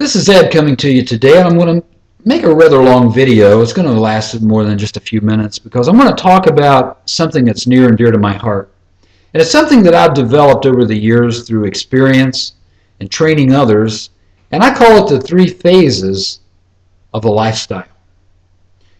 This is Ed coming to you today, and I'm going to make a rather long video. It's going to last more than just a few minutes because I'm going to talk about something that's near and dear to my heart. And it's something that I've developed over the years through experience and training others, and I call it the 3 phases of a lifestyle.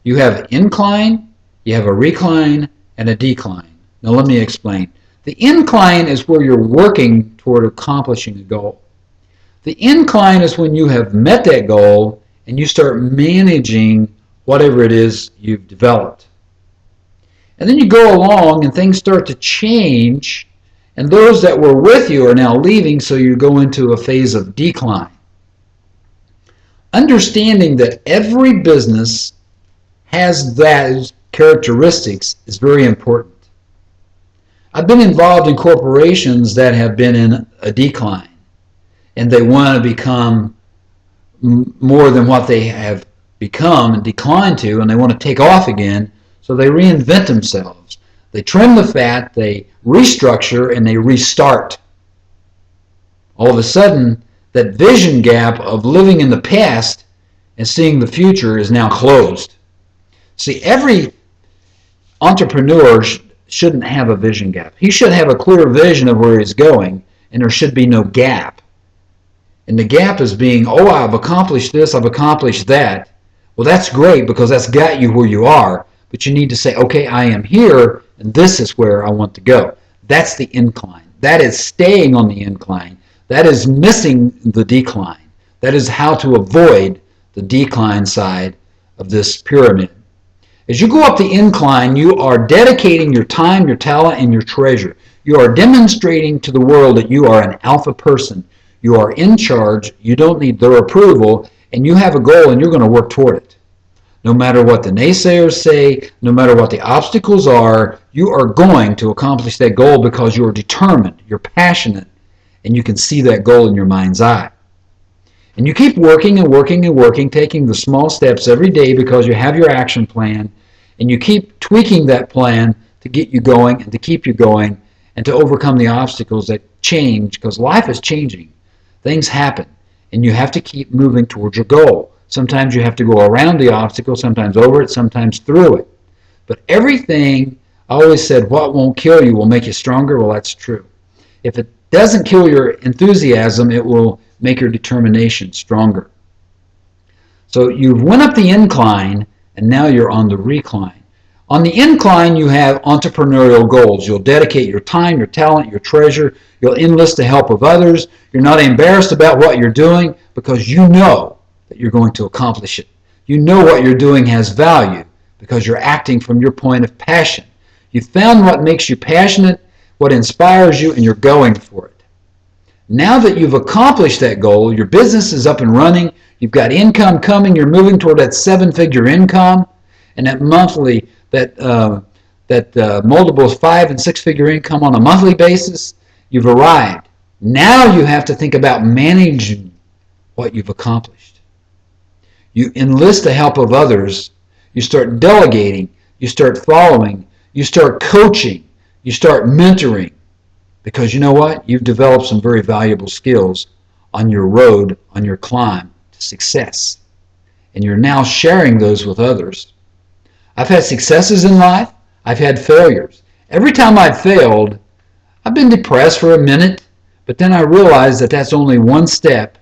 You have incline, you have a recline, and a decline. Now let me explain. The incline is where you're working toward accomplishing a goal. The incline is when you have met that goal and you start managing whatever it is you've developed. And then you go along and things start to change, and those that were with you are now leaving, so you go into a phase of decline. Understanding that every business has those characteristics is very important. I've been involved in corporations that have been in a decline, and they want to become more than what they have become and declined to, and they want to take off again, so they reinvent themselves. They trim the fat, they restructure, and they restart. All of a sudden, that vision gap of living in the past and seeing the future is now closed. See, every entrepreneur shouldn't have a vision gap. He should have a clear vision of where he's going, and there should be no gap. And the gap is being, oh, I've accomplished this, I've accomplished that. Well, that's great because that's got you where you are. But you need to say, okay, I am here, and this is where I want to go. That's the incline. That is staying on the incline. That is missing the decline. That is how to avoid the decline side of this pyramid. As you go up the incline, you are dedicating your time, your talent, and your treasure. You are demonstrating to the world that you are an alpha person. You are in charge, you don't need their approval, and you have a goal and you're going to work toward it. No matter what the naysayers say, no matter what the obstacles are, you are going to accomplish that goal because you're determined, you're passionate, and you can see that goal in your mind's eye. And you keep working and working and working, taking the small steps every day because you have your action plan, and you keep tweaking that plan to get you going and to keep you going and to overcome the obstacles that change, because life is changing. Things happen, and you have to keep moving towards your goal. Sometimes you have to go around the obstacle, sometimes over it, sometimes through it. But everything, I always said, what won't kill you will make you stronger. Well, that's true. If it doesn't kill your enthusiasm, it will make your determination stronger. So you've went up the incline, and now you're on the recline. On the incline, you have entrepreneurial goals. You'll dedicate your time, your talent, your treasure. You'll enlist the help of others. You're not embarrassed about what you're doing because you know that you're going to accomplish it. You know what you're doing has value because you're acting from your point of passion. You've found what makes you passionate, what inspires you, and you're going for it. Now that you've accomplished that goal, your business is up and running, you've got income coming, you're moving toward that 7-figure income, and that monthly, multiple 5- and 6-figure income on a monthly basis, you've arrived. Now you have to think about managing what you've accomplished. You enlist the help of others. You start delegating. You start following. You start coaching. You start mentoring. Because you know what? You've developed some very valuable skills on your road, on your climb to success. And you're now sharing those with others. I've had successes in life. I've had failures. Every time I've failed, I've been depressed for a minute, but then I realized that that's only one step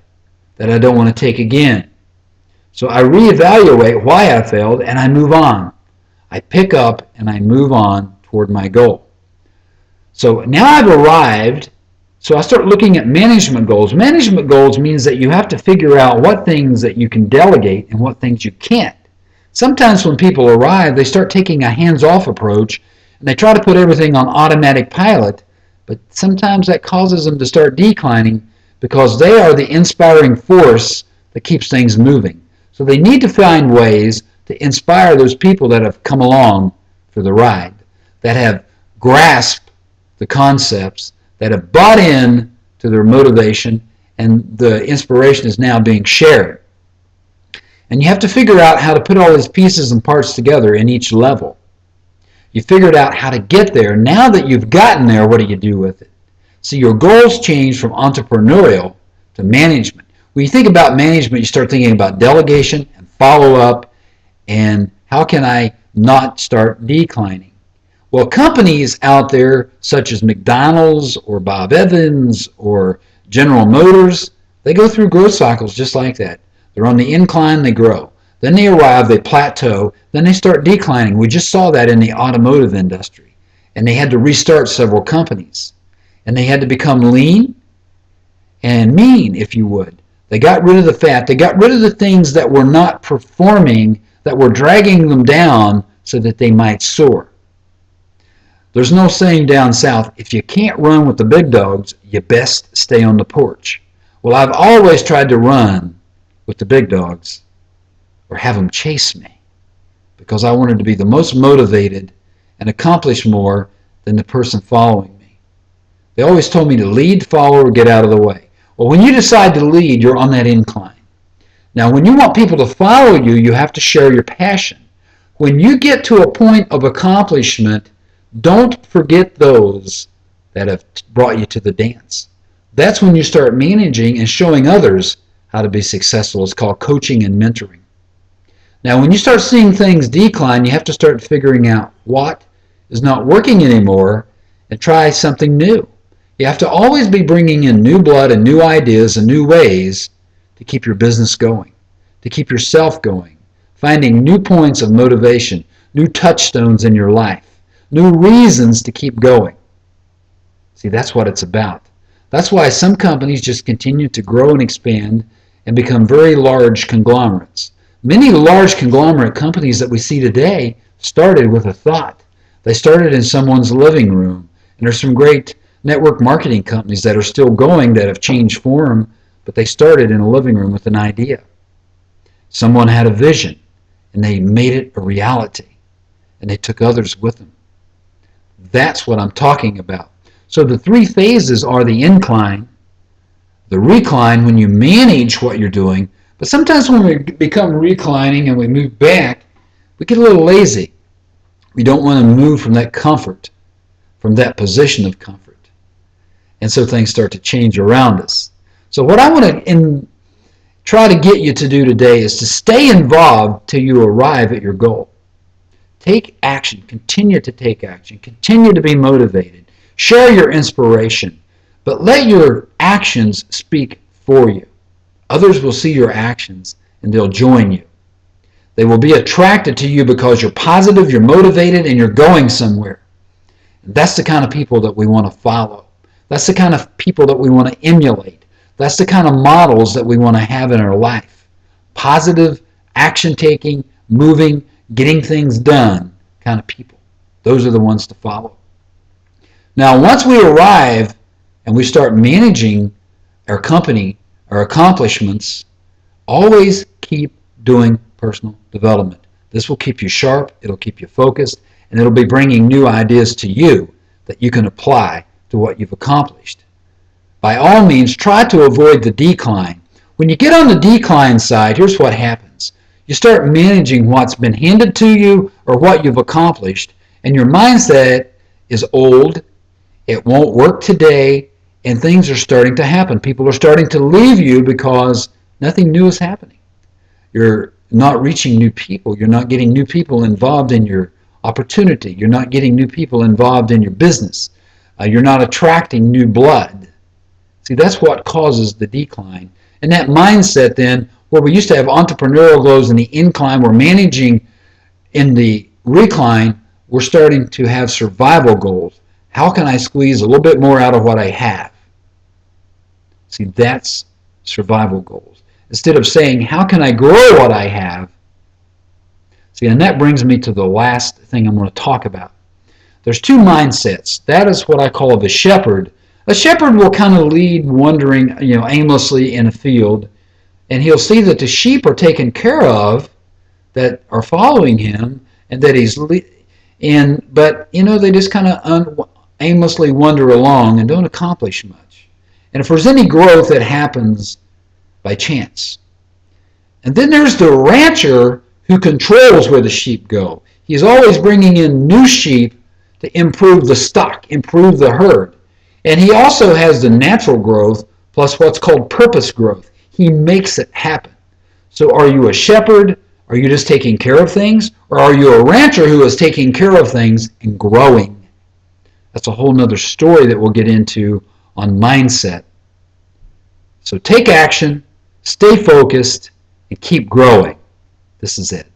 that I don't want to take again. So I reevaluate why I failed and I move on. I pick up and I move on toward my goal. So now I've arrived, so I start looking at management goals. Management goals means that you have to figure out what things that you can delegate and what things you can't. Sometimes when people arrive, they start taking a hands-off approach and they try to put everything on automatic pilot, but sometimes that causes them to start declining because they are the inspiring force that keeps things moving. So they need to find ways to inspire those people that have come along for the ride, that have grasped the concepts, that have bought in to their motivation, and the inspiration is now being shared. And you have to figure out how to put all these pieces and parts together in each level. You figured out how to get there. Now that you've gotten there, what do you do with it? So your goals change from entrepreneurial to management. When you think about management, you start thinking about delegation and follow-up, and how can I not start declining? Well, companies out there such as McDonald's or Bob Evans or General Motors, they go through growth cycles just like that. They're on the incline, they grow. Then they arrive, they plateau, then they start declining. We just saw that in the automotive industry. And they had to restart several companies. And they had to become lean and mean, if you would. They got rid of the fat. They got rid of the things that were not performing, that were dragging them down so that they might soar. There's no saying down south, if you can't run with the big dogs, you best stay on the porch. Well, I've always tried to run with the big dogs or have them chase me because I wanted to be the most motivated and accomplish more than the person following me. They always told me to lead, follow, or get out of the way. Well, when you decide to lead, you're on that incline. Now, when you want people to follow you, you have to share your passion. When you get to a point of accomplishment, don't forget those that have brought you to the dance. That's when you start managing and showing others how to be successful. It's called coaching and mentoring. Now, when you start seeing things decline, you have to start figuring out what is not working anymore and try something new. You have to always be bringing in new blood and new ideas and new ways to keep your business going, to keep yourself going, finding new points of motivation, new touchstones in your life, new reasons to keep going. See, that's what it's about. That's why some companies just continue to grow and expand and become very large conglomerates. Many large conglomerate companies that we see today started with a thought. They started in someone's living room. And there's some great network marketing companies that are still going that have changed form, but they started in a living room with an idea. Someone had a vision, and they made it a reality, and they took others with them. That's what I'm talking about. So the three phases are the incline, the recline when you manage what you're doing, but sometimes when we become reclining and we move back, we get a little lazy. We don't want to move from that comfort, from that position of comfort. And so things start to change around us. So what I want to try to get you to do today is to stay involved till you arrive at your goal. Take action. Continue to take action. Continue to be motivated. Share your inspiration. But let your actions speak for you. Others will see your actions and they'll join you. They will be attracted to you because you're positive, you're motivated, and you're going somewhere. And that's the kind of people that we want to follow. That's the kind of people that we want to emulate. That's the kind of models that we want to have in our life. Positive, action-taking, moving, getting things done kind of people. Those are the ones to follow. Now, once we arrive and we start managing our company, our accomplishments, always keep doing personal development. This will keep you sharp, it'll keep you focused, and it'll be bringing new ideas to you that you can apply to what you've accomplished. By all means, try to avoid the decline. When you get on the decline side, here's what happens. You start managing what's been handed to you or what you've accomplished, and your mindset is old, it won't work today, and things are starting to happen. People are starting to leave you because nothing new is happening. You're not reaching new people. You're not getting new people involved in your opportunity. You're not getting new people involved in your business. You're not attracting new blood. See, that's what causes the decline. And that mindset then, where we used to have entrepreneurial goals in the incline, we're managing in the recline, we're starting to have survival goals. How can I squeeze a little bit more out of what I have? See, that's survival goals. Instead of saying, how can I grow what I have? See, and that brings me to the last thing I'm going to talk about. There's two mindsets. That is what I call the shepherd. A shepherd will kind of lead wandering, aimlessly in a field, and he'll see that the sheep are taken care of that are following him, and that he's but they just kind of aimlessly wander along and don't accomplish much. And if there's any growth, it happens by chance. And then there's the rancher who controls where the sheep go. He's always bringing in new sheep to improve the stock, improve the herd. And he also has the natural growth plus what's called purpose growth. He makes it happen. So are you a shepherd? Are you just taking care of things? Or are you a rancher who is taking care of things and growing? That's a whole nother story that we'll get into on mindset. So take action, stay focused, and keep growing. This is it.